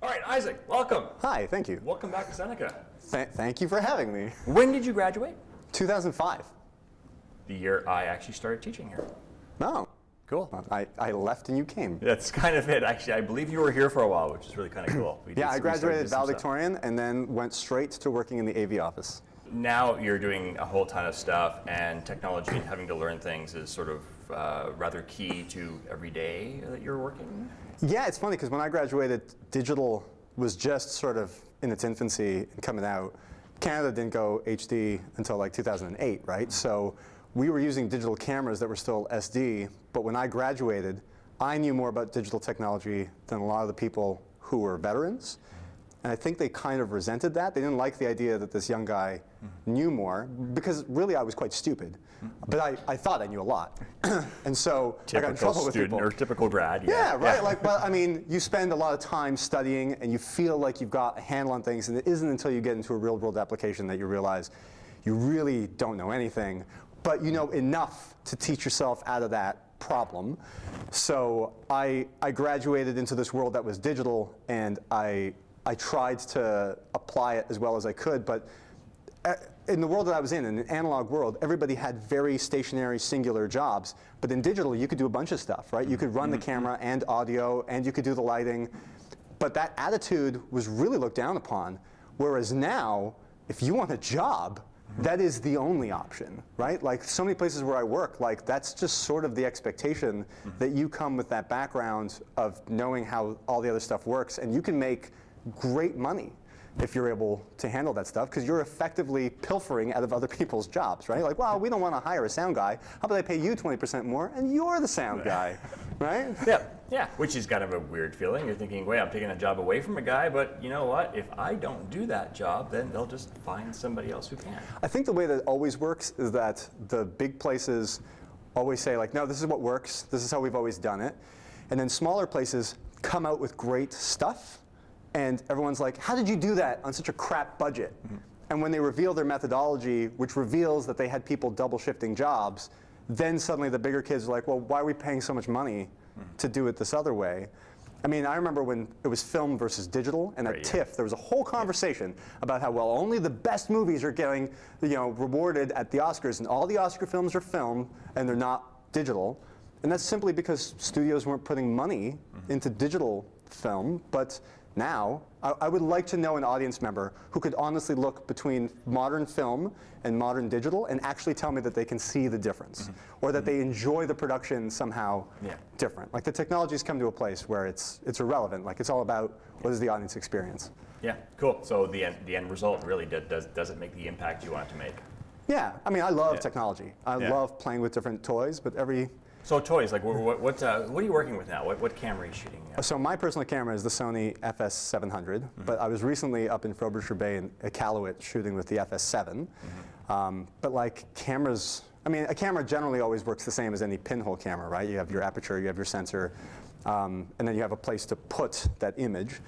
All right, Aizick, welcome. Hi, thank you. Welcome back to Seneca. Thank you for having me. When did you graduate? 2005. The year I actually started teaching here. Oh, Cool. I left and you came. That's kind of it. Actually, I believe you were here for a while, which is really kind of cool. I graduated valedictorian and then went straight to working in the AV office. Now you're doing a whole ton of stuff, and technology and having to learn things is sort of rather key to every day that you're working. Yeah, it's funny because when I graduated, digital was just sort of in its infancy and coming out. Canada didn't go HD until like 2008, right? So we were using digital cameras that were still SD, but when I graduated, I knew more about digital technology than a lot of the people who were veterans. And I think they kind of resented that. They didn't like the idea that this young guy knew more, because really I was quite stupid. But I thought I knew a lot. And so I got in trouble with people. Typical student or typical grad. Yeah, right. Yeah. Like, but I mean, you spend a lot of time studying and you feel like you've got a handle on things, and it isn't until you get into a real world application that you realize you really don't know anything, but you know enough to teach yourself out of that problem. So I graduated into this world that was digital, and I tried to apply it as well as I could, but in the world that I was in an analog world, everybody had very stationary, singular jobs. But in digital, you could do a bunch of stuff, right? You could run the camera and audio, and you could do the lighting. But that attitude was really looked down upon. Whereas now, if you want a job, that is the only option, right? Like so many places where I work, like that's just sort of the expectation that you come with that background of knowing how all the other stuff works, and you can make great money if you're able to handle that stuff, because you're effectively pilfering out of other people's jobs, right? Like, well, we don't want to hire a sound guy. How about I pay you 20% more and you're the sound guy, right? Yeah, which is kind of a weird feeling. You're thinking, wait, I'm taking a job away from a guy, but you know what? If I don't do that job, then they'll just find somebody else who can. I think the way that it always works is that the big places always say, like, no, this is what works. This is how we've always done it. And then smaller places come out with great stuff, and everyone's like, how did you do that on such a crap budget? And when they reveal their methodology, which reveals that they had people double shifting jobs, then suddenly the bigger kids are like, well, why are we paying so much money to do it this other way? I mean, I remember when it was film versus digital, and at TIFF, there was a whole conversation about how, well, only the best movies are getting, rewarded at the Oscars, and all the Oscar films are film, and they're not digital. And that's simply because studios weren't putting money into digital film. But now, I would like to know an audience member who could honestly look between modern film and modern digital and actually tell me that they can see the difference, or that they enjoy the production somehow different. Like the technology's come to a place where it's irrelevant. Like it's all about what is the audience experience. Yeah, cool. So the end result really does it make the impact you want it to make? Yeah, I mean, I love technology. I love playing with different toys, but So toys, like what are you working with now? What camera are you shooting? So my personal camera is the Sony FS700, but I was recently up in Frobisher Bay in Iqaluit shooting with the FS7. But like cameras, I mean, a camera generally always works the same as any pinhole camera, right? You have your aperture, you have your sensor, and then you have a place to put that image.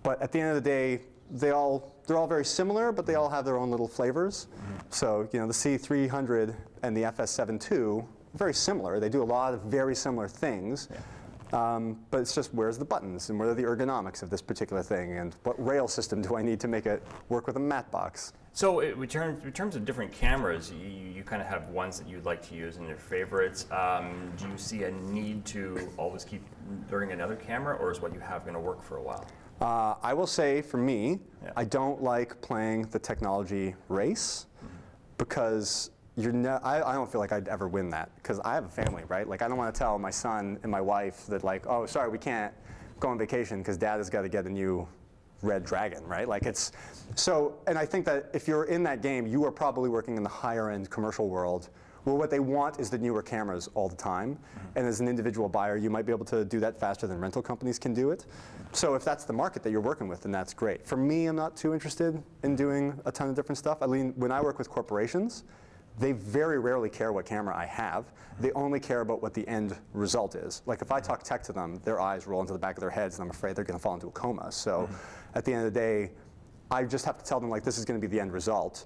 But at the end of the day, they're all very similar, but they all have their own little flavors. So the C300 and the FS7 II, very similar. They do a lot of very similar things. But it's just, where's the buttons and what are the ergonomics of this particular thing, and what rail system do I need to make it work with a matte box? So in terms of different cameras, you kind of have ones that you'd like to use and your favorites. Do you see a need to always keep learning another camera, or is what you have going to work for a while? I will say, for me, I don't like playing the technology race, because I don't feel like I'd ever win that, because I have a family, right? Like, I don't want to tell my son and my wife that, like, oh, sorry, we can't go on vacation because Dad has got to get a new Red Dragon, right? Like, it's so, and I think that if you're in that game, you are probably working in the higher end commercial world, where what they want is the newer cameras all the time. And as an individual buyer, you might be able to do that faster than rental companies can do it. So if that's the market that you're working with, then that's great. For me, I'm not too interested in doing a ton of different stuff. I mean, when I work with corporations, they very rarely care what camera I have. They only care about what the end result is. Like if I talk tech to them, their eyes roll into the back of their heads, and I'm afraid they're going to fall into a coma. So at the end of the day, I just have to tell them, like, this is going to be the end result.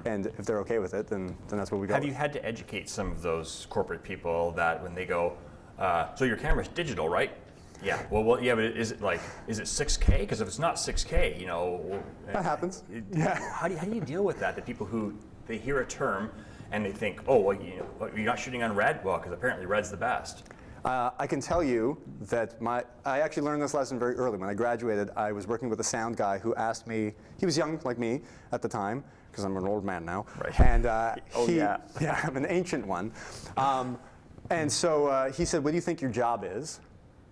And if they're okay with it, then that's what we go with. Have you had to educate some of those corporate people that when they go, so your camera's digital, right? Yeah. Well, yeah, but is it 6K? Because if it's not 6K, you know, That happens. How do you deal with that? The people who they hear a term and they think, oh, well, you know, you're not shooting on red? Well, because apparently red's the best. I can tell you that I actually learned this lesson very early. When I graduated, I was working with a sound guy who asked me, he was young like me at the time, because I'm an old man now. Right. And yeah, I'm an ancient one. And so he said, what do you think your job is?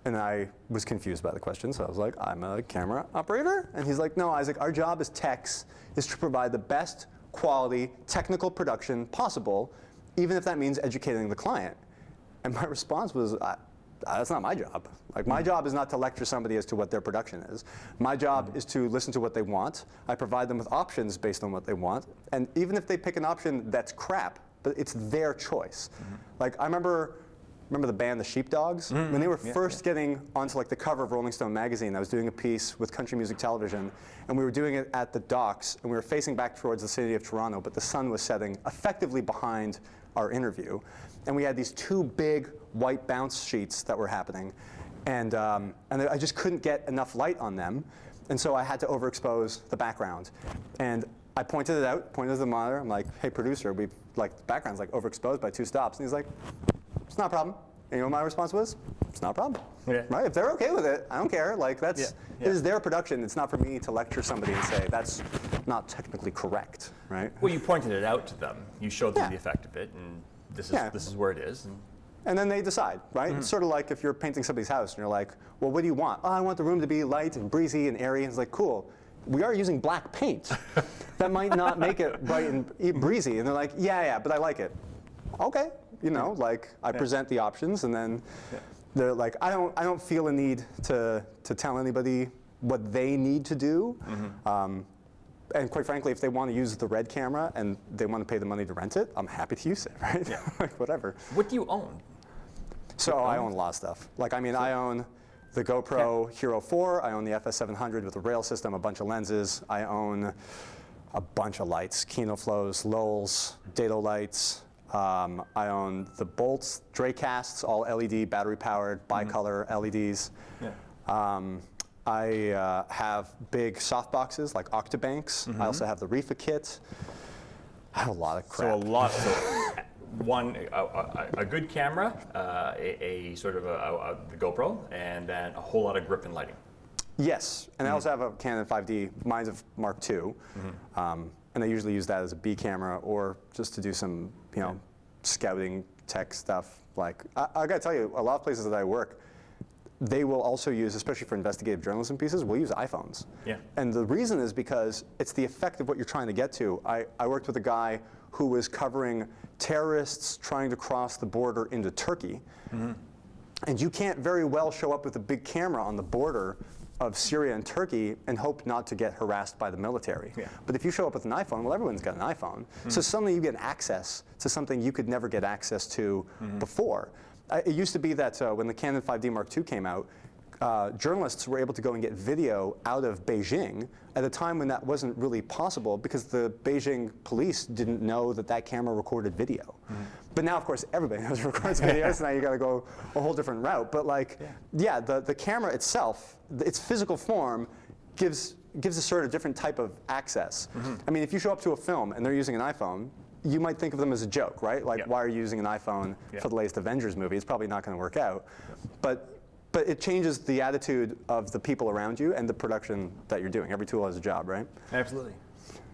And I was confused by the question, so I was like, I'm a camera operator. And he's like, no, Aizick, our job as techs is to provide the best quality technical production possible, even if that means educating the client. And my response was, that's not my job. Like, my job is not to lecture somebody as to what their production is. My job is to listen to what they want. I provide them with options based on what they want. And even if they pick an option that's crap, but it's their choice. Like, I remember the band The Sheepdogs? When they were first getting onto like the cover of Rolling Stone magazine, I was doing a piece with Country Music Television, and we were doing it at the docks, and we were facing back towards the city of Toronto, but the sun was setting effectively behind our interview. And we had these two big white bounce sheets that were happening, and I just couldn't get enough light on them, and so I had to overexpose the background. And I pointed it out, pointed to the monitor. I'm like, hey, producer, the background's like overexposed by 2 stops. And he's like, it's not a problem. And you know what my response was? It's not a problem. Yeah. Right? If they're okay with it, I don't care. Like, it is their production. It's not for me to lecture somebody and say that's not technically correct, right? Well, you pointed it out to them. You showed them the effect of it, and this is where it is. And then they decide, right? It's sort of like if you're painting somebody's house and you're like, well, what do you want? Oh, I want the room to be light and breezy and airy. And it's like, cool. We are using black paint. That might not make it bright and breezy. And they're like, yeah, but I like it. Okay, you know, like I present the options, and then they're like, I don't feel a need to tell anybody what they need to do. And quite frankly, if they want to use the red camera and they want to pay the money to rent it, I'm happy to use it, right? Yeah. Like, whatever. What do you own? So I own a lot of stuff. Like, I mean, I own the GoPro Hero 4. I own the FS700 with a rail system, a bunch of lenses. I own a bunch of lights, Kino Flows, Lowell's, Dado lights. I own the Bolts, Dracasts, all LED, battery-powered, bicolor LEDs. Yeah. I have big softboxes like Octabanks. I also have the Rifa kit. I have a lot of crap. So a lot. A good camera, a sort of the GoPro, and then a whole lot of grip and lighting. Yes, and I also have a Canon 5D. Mine's a Mark II, and I usually use that as a B camera or just to do some, scouting tech stuff. Like, I gotta tell you, a lot of places that I work, they will also use, especially for investigative journalism pieces, we'll use iPhones. Yeah. And the reason is because it's the effect of what you're trying to get to. I worked with a guy who was covering terrorists trying to cross the border into Turkey. And you can't very well show up with a big camera on the border of Syria and Turkey and hope not to get harassed by the military. Yeah. But if you show up with an iPhone, well, everyone's got an iPhone. So suddenly you get access to something you could never get access to before. It used to be that when the Canon 5D Mark II came out, journalists were able to go and get video out of Beijing at a time when that wasn't really possible because the Beijing police didn't know that that camera recorded video. But now, of course, everybody knows it records video, so now you got to go a whole different route. But like, the camera itself, its physical form, gives a sort of different type of access. I mean, if you show up to a film and they're using an iPhone, you might think of them as a joke, right? Like, why are you using an iPhone for the latest Avengers movie? It's probably not going to work out. But it changes the attitude of the people around you and the production that you're doing. Every tool has a job, right? Absolutely.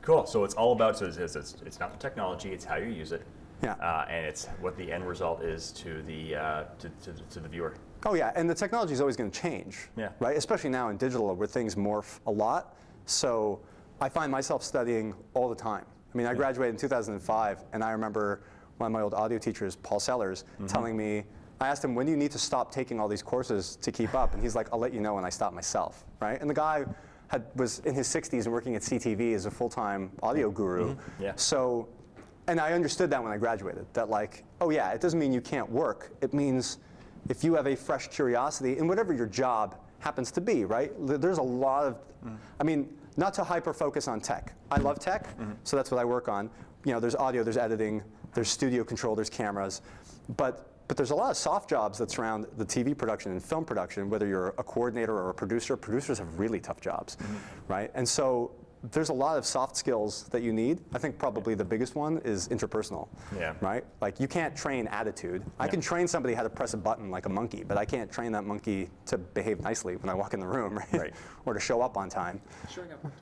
Cool. So it's all about, it's not the technology, it's how you use it. Yeah. And it's what the end result is to the viewer. Oh yeah, and the technology is always going to change, right? Especially now in digital where things morph a lot. So I find myself studying all the time. I mean, I graduated in 2005, and I remember one of my old audio teachers, Paul Sellers, telling me, I asked him, when do you need to stop taking all these courses to keep up? And he's like, I'll let you know when I stop myself, right? And the guy was in his 60s and working at CTV as a full-time audio guru. So, and I understood that when I graduated, that like, oh yeah, it doesn't mean you can't work. It means if you have a fresh curiosity in whatever your job happens to be, right? There's a lot of, I mean, not to hyper-focus on tech. I love tech, so that's what I work on. There's audio, there's editing, there's studio control, there's cameras. But But there's a lot of soft jobs that surround the TV production and film production, whether you're a coordinator or a producer. Producers have really tough jobs, right? And so there's a lot of soft skills that you need. I think probably the biggest one is interpersonal, right? Like you can't train attitude. I can train somebody how to press a button like a monkey, but I can't train that monkey to behave nicely when I walk in the room, right? Or to show up on time. Showing up on time.